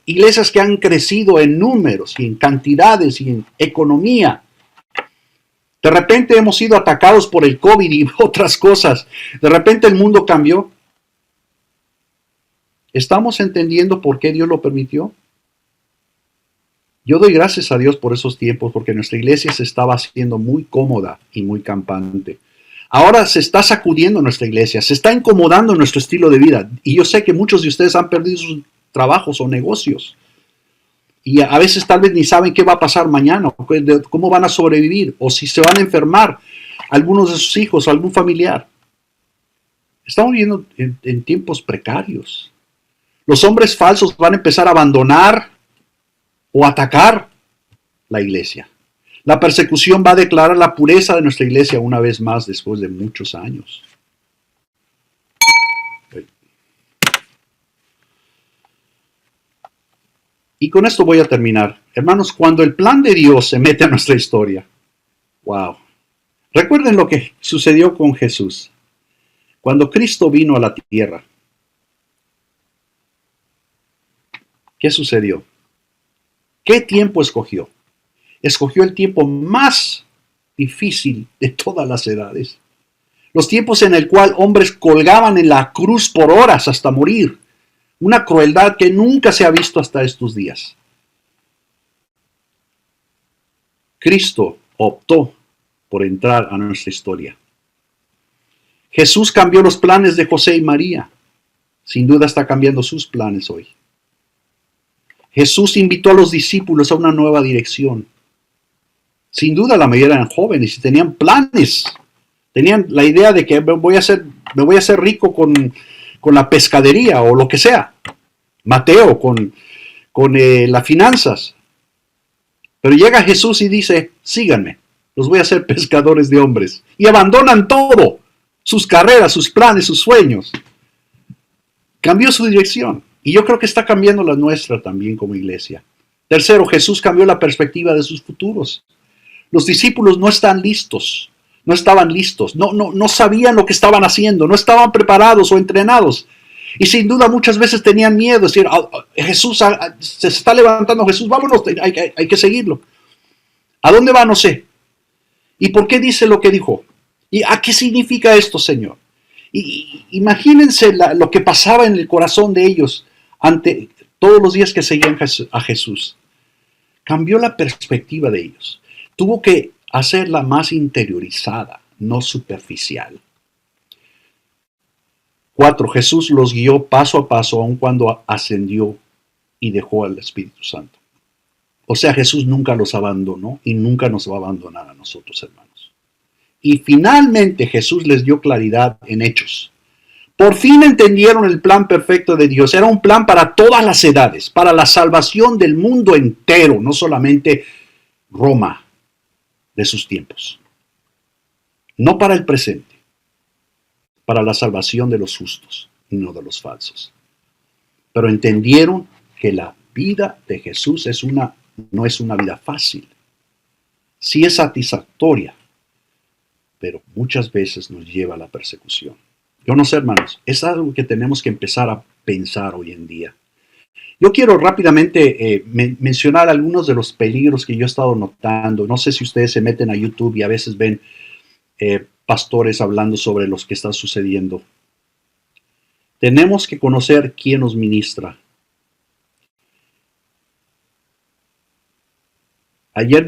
[SPEAKER 1] Iglesias que han crecido en números y en cantidades y en economía. De repente hemos sido atacados por el COVID y otras cosas. De repente el mundo cambió. ¿Estamos entendiendo por qué Dios lo permitió? Yo doy gracias a Dios por esos tiempos porque nuestra iglesia se estaba haciendo muy cómoda y muy campante. Ahora se está sacudiendo nuestra iglesia, se está incomodando nuestro estilo de vida. Y yo sé que muchos de ustedes han perdido sus trabajos o negocios. Y a veces tal vez ni saben qué va a pasar mañana, cómo van a sobrevivir, o si se van a enfermar algunos de sus hijos o algún familiar. Estamos viviendo en tiempos precarios. Los hombres falsos van a empezar a abandonar o atacar la iglesia. La persecución va a declarar la pureza de nuestra iglesia una vez más después de muchos años. Y con esto voy a terminar. Hermanos, cuando el plan de Dios se mete a nuestra historia, wow. Recuerden lo que sucedió con Jesús. Cuando Cristo vino a la tierra, ¿qué sucedió? ¿Qué tiempo escogió? Escogió el tiempo más difícil de todas las edades. Los tiempos en el cual hombres colgaban en la cruz por horas hasta morir. Una crueldad que nunca se ha visto hasta estos días. Cristo optó por entrar a nuestra historia. Jesús cambió los planes de José y María. Sin duda está cambiando sus planes hoy. Jesús invitó a los discípulos a una nueva dirección. Sin duda la mayoría eran jóvenes y tenían planes. Tenían la idea de que me voy a hacer rico con la pescadería o lo que sea. Mateo con las finanzas. Pero llega Jesús y dice, síganme, los voy a hacer pescadores de hombres. Y abandonan todo, sus carreras, sus planes, sus sueños. Cambió su dirección. Y yo creo que está cambiando la nuestra también como iglesia. Tercero, Jesús cambió la perspectiva de sus futuros. Los discípulos no estaban listos, no sabían lo que estaban haciendo, no estaban preparados o entrenados. Y sin duda muchas veces tenían miedo, decir, Jesús, se está levantando Jesús, vámonos, hay que seguirlo. ¿A dónde va? No sé. ¿Y por qué dice lo que dijo? ¿Y a qué significa esto, Señor? Y imagínense lo que pasaba en el corazón de ellos ante todos los días que seguían a Jesús. Cambió la perspectiva de ellos. Tuvo que hacerla más interiorizada, no superficial. 4. Jesús los guió paso a paso aun cuando ascendió y dejó al Espíritu Santo. O sea, Jesús nunca los abandonó y nunca nos va a abandonar a nosotros, hermanos. Y finalmente Jesús les dio claridad en hechos. Por fin entendieron el plan perfecto de Dios. Era un plan para todas las edades, para la salvación del mundo entero, no solamente Roma de sus tiempos. No para el presente, para la salvación de los justos y no de los falsos. Pero entendieron que la vida de Jesús no es una vida fácil. Sí es satisfactoria, pero muchas veces nos lleva a la persecución. Yo no sé, hermanos, es algo que tenemos que empezar a pensar hoy en día. Yo quiero rápidamente mencionar algunos de los peligros que yo he estado notando. No sé si ustedes se meten a YouTube y a veces ven pastores hablando sobre lo que está sucediendo. Tenemos que conocer quién nos ministra. Antier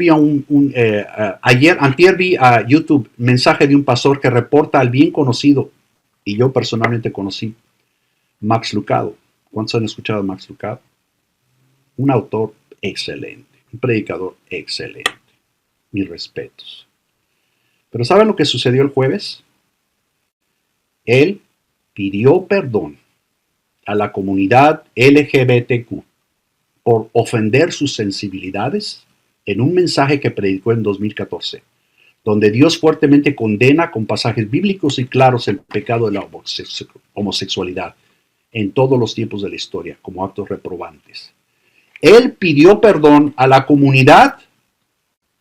[SPEAKER 1] vi a YouTube mensaje de un pastor que reporta al bien conocido, y yo personalmente conocí, Max Lucado. ¿Cuántos han escuchado a Max Lucado? Un autor excelente, un predicador excelente. Mis respetos. Pero ¿saben lo que sucedió el jueves? Él pidió perdón a la comunidad LGBTQ por ofender sus sensibilidades en un mensaje que predicó en 2014, donde Dios fuertemente condena con pasajes bíblicos y claros el pecado de la homosexualidad en todos los tiempos de la historia como actos reprobantes. Él pidió perdón a la comunidad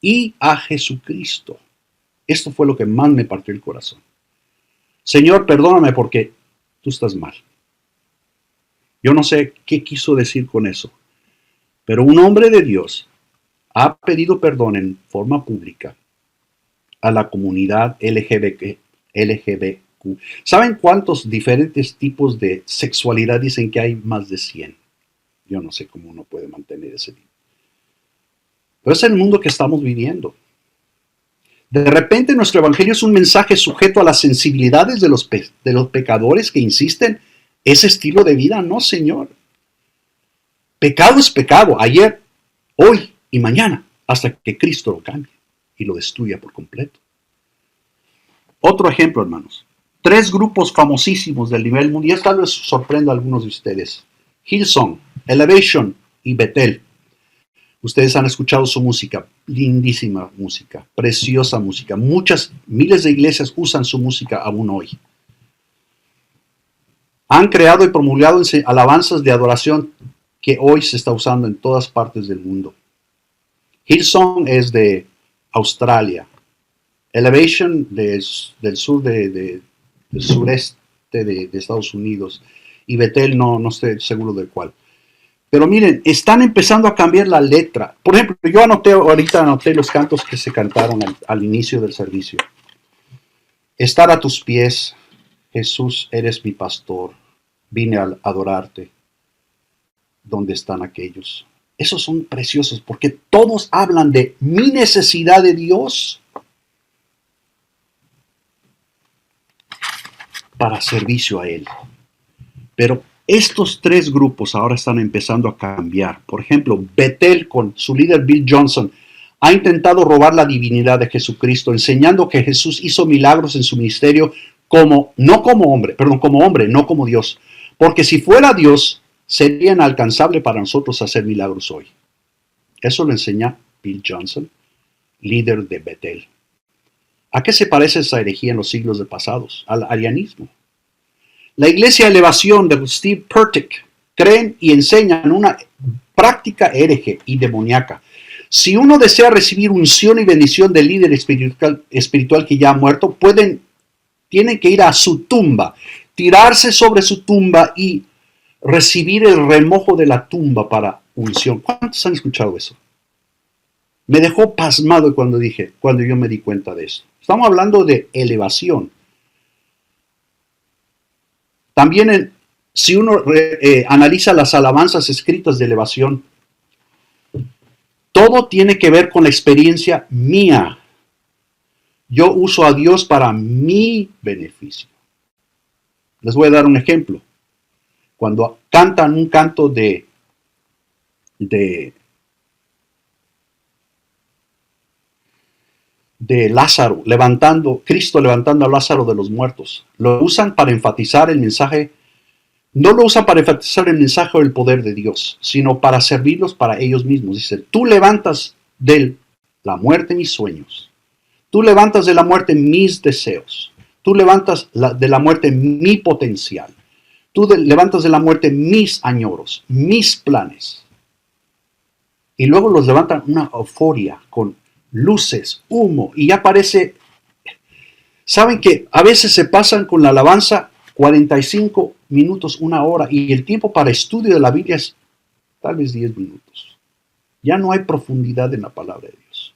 [SPEAKER 1] y a Jesucristo. Esto fue lo que más me partió el corazón. Señor, perdóname porque tú estás mal. Yo no sé qué quiso decir con eso, pero un hombre de Dios ha pedido perdón en forma pública a la comunidad LGBTQ. ¿Saben cuántos diferentes tipos de sexualidad dicen que hay? Más de 100. Yo no sé cómo uno puede mantener ese tipo. Pero es el mundo que estamos viviendo. De repente nuestro evangelio es un mensaje sujeto a las sensibilidades de los pecadores que insisten. Ese estilo de vida, no, Señor. Pecado es pecado, ayer, hoy y mañana, hasta que Cristo lo cambie y lo destruya por completo. Otro ejemplo, hermanos. tres grupos famosísimos del nivel mundial, tal vez sorprenda a algunos de ustedes. Hillsong, Elevation y Bethel. Ustedes han escuchado su música, lindísima música, preciosa música. Miles de iglesias usan su música aún hoy. Han creado y promulgado alabanzas de adoración que hoy se está usando en todas partes del mundo. Hillsong es de Australia. Elevation del sur del sureste de Estados Unidos. Y Bethel no estoy seguro de cuál. Pero miren, están empezando a cambiar la letra. Por ejemplo, yo ahorita anoté los cantos que se cantaron al inicio del servicio. Estar a tus pies, Jesús, eres mi pastor. Vine a adorarte. ¿Dónde están aquellos? Esos son preciosos porque todos hablan de mi necesidad de Dios para servicio a Él. Pero estos tres grupos ahora están empezando a cambiar. Por ejemplo, Bethel con su líder Bill Johnson ha intentado robar la divinidad de Jesucristo, enseñando que Jesús hizo milagros en su ministerio como hombre, no como Dios. Porque si fuera Dios, sería inalcanzable para nosotros hacer milagros hoy. Eso lo enseña Bill Johnson, líder de Bethel. ¿A qué se parece esa herejía en los siglos pasados? Al arianismo. La iglesia Elevación de Steve Purtick creen y enseñan una práctica hereje y demoníaca. Si uno desea recibir unción y bendición del líder espiritual que ya ha muerto, tienen que ir a su tumba, tirarse sobre su tumba y recibir el remojo de la tumba para unción. ¿Cuántos han escuchado eso? Me dejó pasmado cuando yo me di cuenta de eso. Estamos hablando de elevación. También si uno analiza las alabanzas escritas de elevación, todo tiene que ver con la experiencia mía. Yo uso a Dios para mi beneficio. Les voy a dar un ejemplo. Cuando cantan un canto de Lázaro, Cristo levantando a Lázaro de los muertos, lo usan para enfatizar el mensaje. No lo usan para enfatizar el mensaje o el poder de Dios, sino para servirlos para ellos mismos. Dice, tú levantas de la muerte mis sueños. Tú levantas de la muerte mis deseos. Tú levantas de la muerte mi potencial. Tú levantas de la muerte mis añoros, mis planes. Y luego los levantan una euforia con luces, humo, y ya parece. Saben que a veces se pasan con la alabanza 45 minutos, una hora, y el tiempo para estudio de la Biblia es tal vez 10 minutos. Ya no hay profundidad en la palabra de Dios.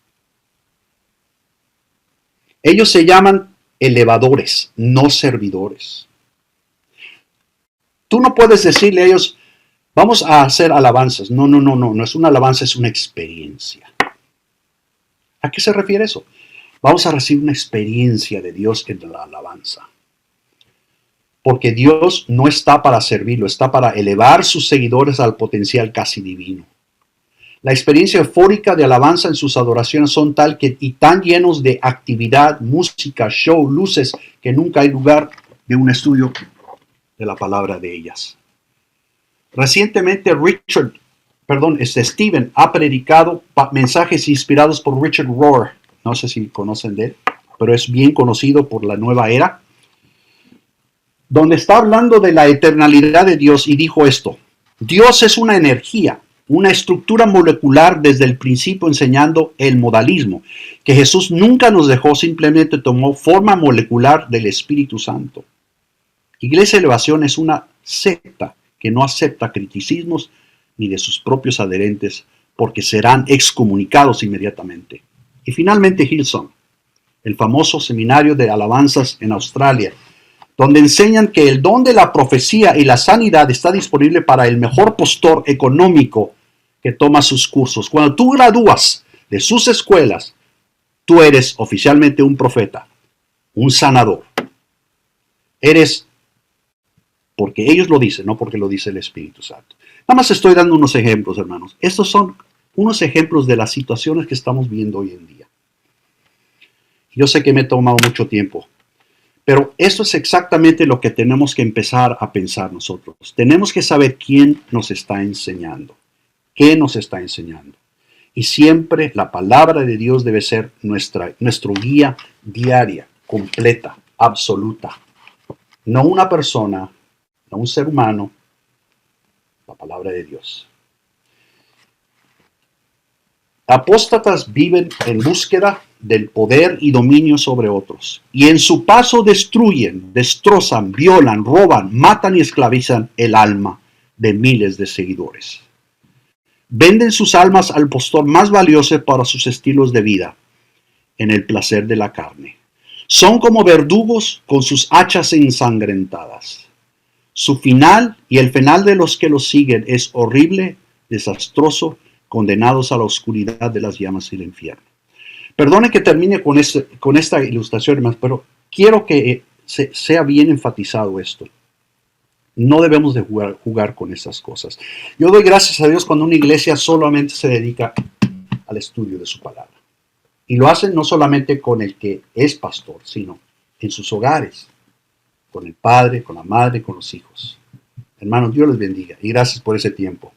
[SPEAKER 1] Ellos se llaman elevadores, no servidores. Tú no puedes decirle a ellos, vamos a hacer alabanzas. No es una alabanza, es una experiencia. ¿A qué se refiere eso? Vamos a recibir una experiencia de Dios en la alabanza. Porque Dios no está para servirlo, está para elevar sus seguidores al potencial casi divino. La experiencia eufórica de alabanza en sus adoraciones son y tan llenos de actividad, música, show, luces, que nunca hay lugar de un estudio de la palabra de ellas. Recientemente Stephen ha predicado mensajes inspirados por Richard Rohr. No sé si conocen de él, pero es bien conocido por la nueva era, donde está hablando de la eternalidad de Dios y dijo esto: Dios es una energía, una estructura molecular desde el principio, enseñando el modalismo, que Jesús nunca nos dejó, simplemente tomó forma molecular del Espíritu Santo. Iglesia Elevación es una secta que no acepta criticismos ni de sus propios adherentes, porque serán excomunicados inmediatamente. Y finalmente Hillsong, el famoso seminario de alabanzas en Australia, donde enseñan que el don de la profecía y la sanidad está disponible para el mejor postor económico que toma sus cursos. Cuando tú gradúas de sus escuelas, tú eres oficialmente un profeta, un sanador. Eres, porque ellos lo dicen, no porque lo dice el Espíritu Santo. Nada más estoy dando unos ejemplos, hermanos. Estos son unos ejemplos de las situaciones que estamos viendo hoy en día. Yo sé que me he tomado mucho tiempo, Pero eso es exactamente lo que tenemos que empezar a pensar nosotros. Tenemos que saber quién nos está enseñando, qué nos está enseñando. Y siempre la palabra de Dios debe ser nuestro guía diaria, completa, absoluta. No una persona, no un ser humano, la palabra de Dios. Apóstatas viven en búsqueda del poder y dominio sobre otros, y en su paso destruyen, destrozan, violan, roban, matan y esclavizan el alma de miles de seguidores. Venden sus almas al postor más valioso para sus estilos de vida, en el placer de la carne. Son como verdugos con sus hachas ensangrentadas. Su final y el final de los que los siguen es horrible, desastroso, condenados a la oscuridad de las llamas del infierno. Perdone que termine con esta ilustración, hermanos, pero quiero que sea bien enfatizado esto. No debemos de jugar con esas cosas. Yo doy gracias a Dios cuando una iglesia solamente se dedica al estudio de su palabra. Y lo hacen no solamente con el que es pastor, sino en sus hogares, con el padre, con la madre, con los hijos. Hermanos, Dios les bendiga y gracias por ese tiempo.